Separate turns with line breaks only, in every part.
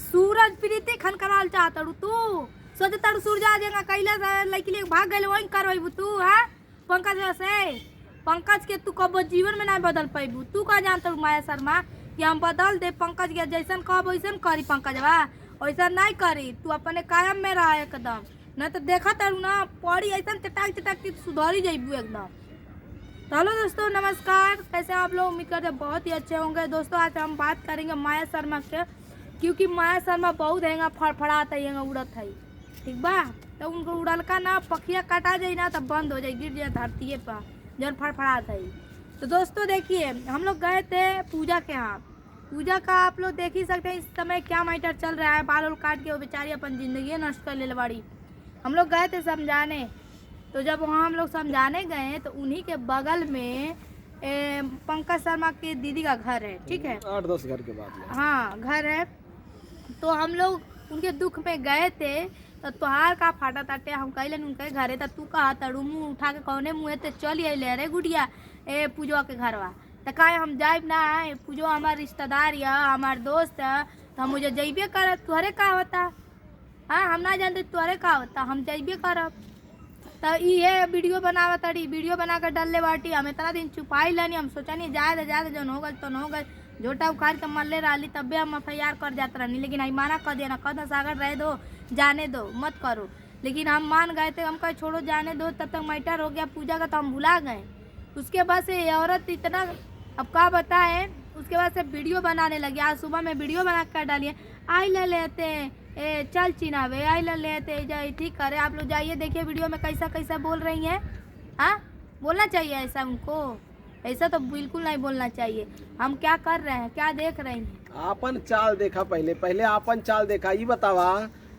सूरज प्रीति खन कराल चाहत तू सोच तारू सूरज आ जाएगा कैला लड़की ले भाग गए वही करबू तू है पंकज से पंकज के तू कब जीवन में ना बदल पैबू तू का जानता माया शर्मा कि हम बदल दे पंकज के जैसन कब वैसन करी पंकजवा वैसा नहीं करी तू अपने कायम में रहा एकदम न तो देखा तारू ना पड़ी ऐसा चटाक चटाक सुधरी जाइबू एकदम। तो हेलो दोस्तों नमस्कार, कैसे आप लोग? उम्मीद करते हैं बहुत ही अच्छे होंगे। दोस्तों आज हम बात करेंगे माया शर्मा के, क्योंकि माया शर्मा बहुत हैंगा फड़फड़ाता है उड़त है, ठीक बा। तो उनको उड़ल का ना पखिया काटा जाए ना तो बंद हो जाए, गिर जाए धरती पर जन फड़फड़ाता है। तो दोस्तों देखिए हम लोग गए थे पूजा के यहाँ। पूजा का आप लोग देख ही सकते हैं इस समय क्या मैटर चल रहा है, बाल काट के वो बेचारी अपन जिंदगी नष्ट कर ले बाड़ी। हम लोग गए थे समझाने, तो जब वहाँ हम लोग समझाने गए तो उन्हीं के बगल में पंकज शर्मा की दीदी का घर है, ठीक है,
8-10 घर के बाद
हाँ घर है। तो हम लोग उनके दुख में गए थे तो तुहार का फाटा ताटे हम कहले उनके घरे तो तू कहा तड़ू मुँह उठा के कौने मुँह तो चल अले रे गुड़िया ए पूजवा के घरवा। तो कहे हम जाइब ना, पूजवा हमार रिश्तेदार या हमार दोस्त है तो हम मुझे जैबे करब, तुहरे का होता, हाँ हम ना जानते तुहरे का होता, हम जैबे करब। तो ये वीडियो बनावा तड़ी, वीडियो बना कर डालले बाटी। हम इतना दिन छुपाई लनी, हम सोचा नहीं जाए जन हो गल तो न हो गल, झोटा उखाड़ के मरले रही तबे हम FIR कर जाते रहनी, लेकिन हम माना कर दिया ना, कद सागर रह दो, जाने दो, मत करो। लेकिन हम मान गए थे, हम कहे छोड़ो जाने दो, तब तक मैटर हो गया पूजा का तो हम भुला गए। उसके बाद से ये औरत इतना अब क्या बताए, उसके बाद से वीडियो बनाने लगी। आज सुबह में वीडियो बना कर डालिए, आई ले लेते ए चल चिनावे आई लेते जाए, ठीक करे। आप लोग जाइए देखिए वीडियो में कैसा कैसा बोल रही हैं। हाँ बोलना चाहिए ऐसा, उनको ऐसा तो बिल्कुल नहीं बोलना चाहिए। हम क्या कर रहे हैं, क्या देख रहे हैं,
आपन चाल देखा, पहले आपन चाल देखा। ये बतावा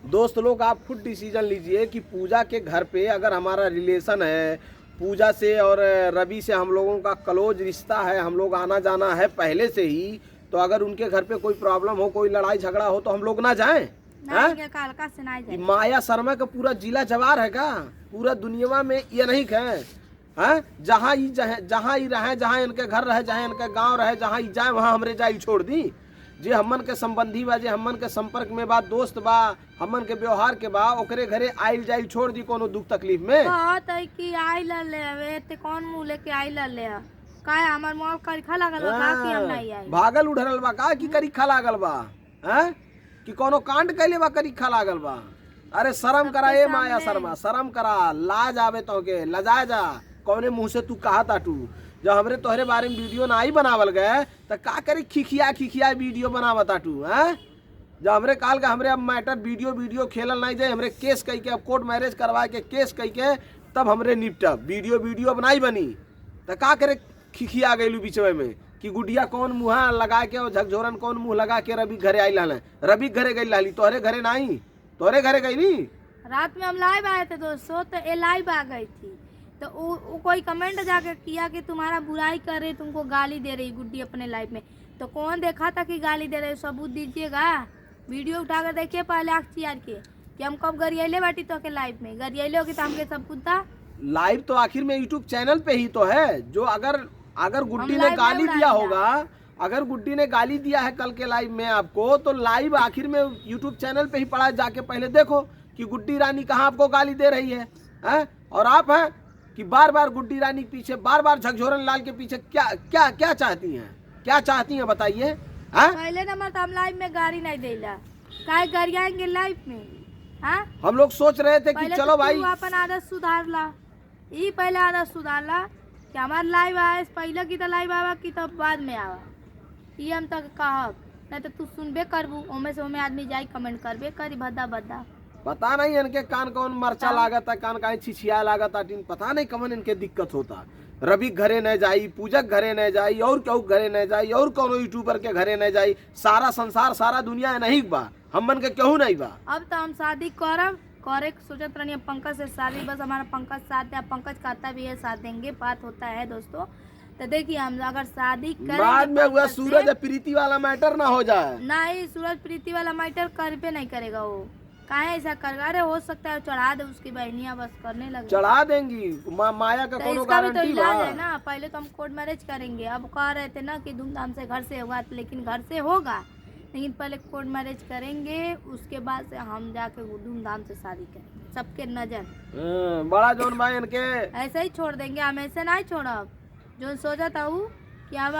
दोस्त लोग, आप खुद डिसीजन लीजिए कि पूजा के घर पे अगर हमारा रिलेशन है, पूजा से और रवि से हम लोगों का क्लोज रिश्ता है, हम लोग आना जाना है पहले से ही, तो अगर उनके घर पे कोई प्रॉब्लम हो, कोई लड़ाई झगड़ा हो तो हम लोग ना जाएं? माया शर्मा का पूरा जिला जवार है का, पूरा दुनिया में ये नहीं है, जहाँ ही रहे, जहाँ इनके घर रहे, जहाँ इनके गांव रहे, जहाँ ही जाए वहाँ हमरे जाई छोड़ दी। जे हमन के संबंधी बा, जे हमन के संपर्क में बा, दोस्त बा, हमन के व्यवहार के बा, ओकरे घरे आइल जाइल छोड़ दी कोनो दुख तकलीफ में।
कहत है कि आइल ले ते कौन मुंह लेके आइल ले काहे हमर मोल करीखा लागल बा कि हम नहीं आई,
भागल उड़ल बा का कि करीखा लागल बा, हैं कि कोनो कांड कैले बा करीखा लागल बा। अरे शर्म करा ए माया शर्मा, शर्म करा, लाज आवे तो के लजा जा, कौने मुंह से तू कहा ताटू। जब हमरे तोहरे बारे में वीडियो ना ही बनावल गए तो का करी खिखिया वीडियो बनावा ताटू, हैं? जब हमरे काल का हमरे अब मैटर वीडियो खेलल नहीं जाए, हमरे केस कही के, अब कोर्ट मैरिज करवा के केस कही के तब हमरे निपटब, वीडियो बनाई बनी तो का करे खिखिया गईलू बीचवे में कि गुडिया कौन मुँह लगा के और झकझोरन कौन मुँह लगा के रवि घरे आई लाल, रवि घरे गई लाली, तोहरे घरे नहीं, तोहरे घरे गई नी।
रात में हम लाइव आए थे दोस्तों, तो ये लाइव आ गई थी तो वो कोई कमेंट जाके किया कि तुम्हारा बुराई कर रही, तुमको गाली दे रही गुड्डी अपने लाइव में। तो कौन देखा था कि गाली दे रहे, सबूत दीजिएगा, वीडियो उठा कर देखिए पहले अख्तियार के कि हम कब गरियाले बाटी तो के लाइव में गरियाले होगी तो हमके सब कुछ था। लाइव
तो आखिर में यूट्यूब चैनल पे ही तो है, जो अगर गुड्डी ने गाली दिया होगा, अगर गुड्डी ने गाली दिया है कल के लाइव में आपको, तो लाइव आखिर में यूट्यूब चैनल पे ही पड़ा, जाके पहले देखो कि गुड्डी रानी कहाँ आपको गाली दे रही है? और आप हैं कि बार बार गुड्डी रानी के पीछे, बार बार झकझोरन लाल के पीछे क्या चाहती हैं, क्या चाहती हैं बताइए?
पहले नंबर तो हम लाइव में गाड़ी नहीं देला, काहे गरियाएंगे लाइव में? हाँ
हम लोग सोच रहे थे कि चलो भाई
अपन आदत सुधार ला, ये पहले आदत सुधार ला कि हमारे लाइव आए पहले की तो लाइव आवा की तब बाद में आवा, ये हम तक कहब नहीं तो तू सुनबे करबू, ओमे से ओमे आदमी जाई कमेंट करबे करी भद्दा।
पता नहीं इनके कान कौन मरचा लागत है, कान का छिछिया लागत है, पता नहीं कौन इनके दिक्कत होता। रवि घरे न जाई, पूजक घरे न जाई, और क्यों घरे न जाई, और कौन यूट्यूबर के घरे न जाई, सारा संसार सारा दुनिया नहीं बा, हमन के क्यों नहीं बा।
अब तो हम शादी करब करे सोचत रही पंकज से शादी, बस हमारा पंकज साथ दे, पंकज कहता भी है साथ देंगे, बात होता है दोस्तों। तो देखिए हम अगर शादी करें
बाद में हुआ सूरज प्रीति वाला मैटर ना हो जाए,
नहीं सूरज प्रीति वाला मैटर कर पे नहीं करेगा वो, काहे ऐसा करेगा? अरे हो सकता है चढ़ा दे उसकी बहनियां, बस करने लगे
चढ़ा देंगी, माया का कोनो गारंटी
बा है ना। पहले तो हम कोर्ट मैरिज करेंगे, अब कह रहे थे ना कि धूमधाम से घर से होगा, लेकिन घर से होगा लेकिन पहले कोर्ट मैरिज करेंगे, उसके बाद से हम जाके धूमधाम से शादी करेंगे, सबके नजर
बड़ा जोन भाई इनके
ऐसे ही छोड़ देंगे। हम ऐसे नहीं छोड़ब। जो सोचा था वो कि हम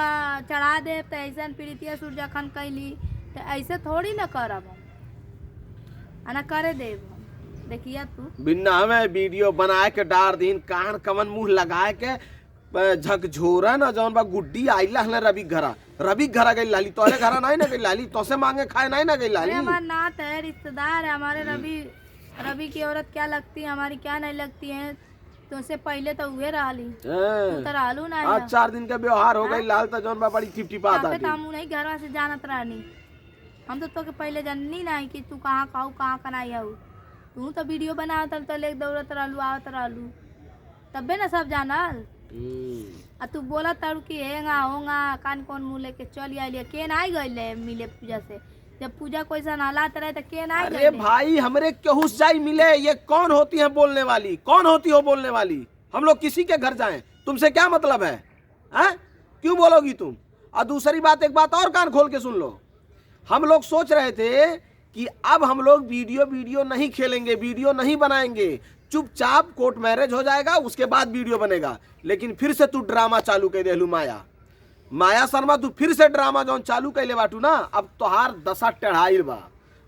चढ़ा दे तो ऐसा प्रीतिया सूर्या खान कैली, तो ऐसे थोड़ी ना करब हम, ना करे देव हम। देखिए तू
बिना हमें वीडियो बनाए के डार दिन कान कमन मुंह लगाए के झकझोरा न जौन बा गुड्डी आइला हने रवि घरा गई लाली, तोरे घरा नहीं ना गई लाली, तो से मांगे खाए नहीं ना गई लाली।
हमारा नात है, रिश्तेदार है हमारे। रवि की औरत क्या लगती है, हमारी क्या नहीं लगती है। तो उससे पहले तो उहे रहली, तो रहलू ना।
आज 4 दिन का व्यवहार हो गई लाल, तो जौन बा बड़ी टिपटिपा आता है।
हम नहीं घर से जानत रहनी, हम तो के पहले जाननी नहीं कि तू कहाँ कहू कहाँ कनाई आऊ। तू तो वीडियो बनावत तो ले दौड़त रहलू आवत रहलू, तबे ना सब जानल। आ तू बोला तारू कि हेंगा होंगा कान कौन मुँह लेके चल आइले, के नहीं गइले मिले पूजा से। जब पूजा कोई सा हालात रहे तो के नहीं
अरे भाई हमरे केहू से जाई मिले, ये कौन होती है बोलने वाली, कौन होती हो बोलने वाली? हम लोग किसी के घर जाएं, तुमसे क्या मतलब है? क्यों बोलोगी तुम? और दूसरी बात, एक बात और कान खोल के सुन लो। हम लोग सोच रहे थे कि अब हम लोग वीडियो नहीं खेलेंगे, वीडियो नहीं बनाएंगे, चुपचाप कोर्ट मैरिज हो जाएगा, उसके बाद वीडियो बनेगा। लेकिन फिर से तू ड्रामा चालू कर देलू माया शर्मा, तू फिर से ड्रामा जौन चालू कैले बाटू ना, अब तोहार दशा टेढ़ाइल बा।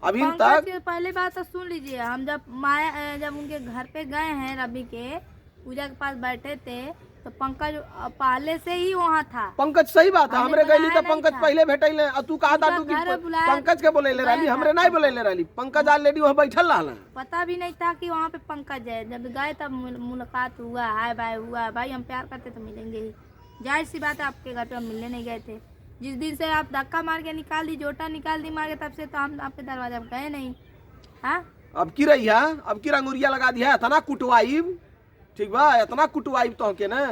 अभी तक
पहले बात तो सुन लीजिए। हम जब उनके घर पे गए हैं, रवि के पूजा के पास बैठे थे, तो पंकज पहले से ही वहाँ था।
पंकज सही बात है, हमरे गईली तो पंकज पहले भेटैले। तू कहा था तू कि पंकज के बोलेले रहली, हमरे नहीं बोलेले रहली। पंकज ऑलरेडी वहाँ बैठल रहला, पता
भी नहीं था कि वहाँ पे पंकज है। जब गए तब मुलाकात हुआ, हाय बाय हुआ। भाई हम प्यार करते तो मिलेंगे ही, जाहिर सी बात है। आपके घर पे हम मिलने नहीं गए थे। जिस दिन से आप धक्का मार के निकाल दी, जोटा निकाल दी मार के, तब से तो हम आपके दरवाजे पे गए नहीं। हाँ
अब की रही है, अब की रंगुरिया लगा दिया, इतना कुटवाइब, ठीक बा, इतना कुटवाइब तो के ना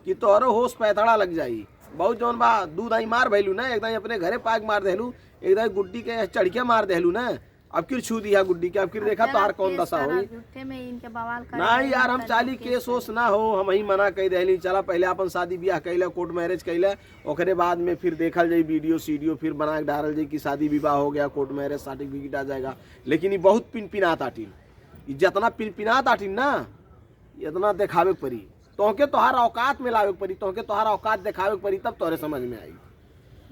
कि तोहरो होश पैथड़ा लग जाई। बहुत जौन बा दूध आई मार भैलू ना, एकदम अपने घरे पाक मार देलू, एकदम गुड्डी के चढ़ के मार देलू ना। अब किर छू दिया गुड्डी के, अब किर देखा तोहार कौन दशा हुई। नहीं यार, हम चाली केस ओस ना हो, हम ही मना कह देली। चला पहले अपन शादी ब्याह कैले, कोर्ट मैरिज कैले, ओकरे बाद में फिर देखल जाई वीडियो सीडियो, फिर बना के डालल जाई कि शादी विवाह हो गया, कोर्ट मैरिज सर्टिफिकेट आ जाएगा। लेकिन ये बहुत पिनपिनात आटिन, जितना पिनपिनात आटिन ना, इतना देखावे पड़ी तोहके, तोहार औकात में लावे पड़ी, तोहके तोहार औकात देखावे पड़ी, तब तोरे समझ में आई।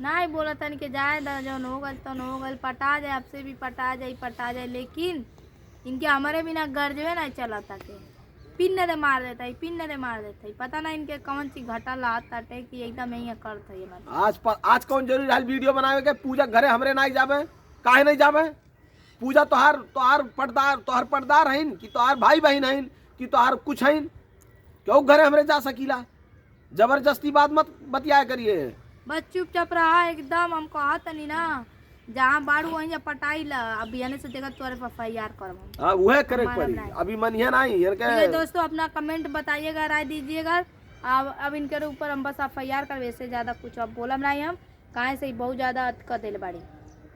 नहीं बोला था कि जाए जौन हो गल तो हो गल, पटा जाए, आपसे भी पटा जाए। लेकिन इनके हमारे बिना गर्जवे नहीं चला था के पिन दे मार देता है, पता ना इनके कौन सी घटा लाता है कि एकदम यही करता है।
आज कौन जरूरी है वीडियो बनावे के? पूजा घरे हमरे नहीं जावे, काहे नहीं जावे? पूजा तोहार पर्दार हईन कि तोहार भाई बहन हईन कि तोहार कुछ हईन? क्यों घरे हमरे जा सकीला? जबरदस्ती बात मत बतिया करिए,
बस चुपचाप रहा एकदम। हम कहत नहीं ना, जहाँ बाड़ू वहीं पटाई ला। अभी आने से देखा तोरे पर FIR करब।
हां वह करे पड़ी, अभी मनिया नहीं यार के।
दोस्तों अपना कमेंट बताइएगा, राय दीजिएगा। अब इनके ऊपर हम बस FIR कर, वैसे ज्यादा कुछ अब बोलम नहीं हम, काहे से बहुत ज्यादा कर देले बाड़ी।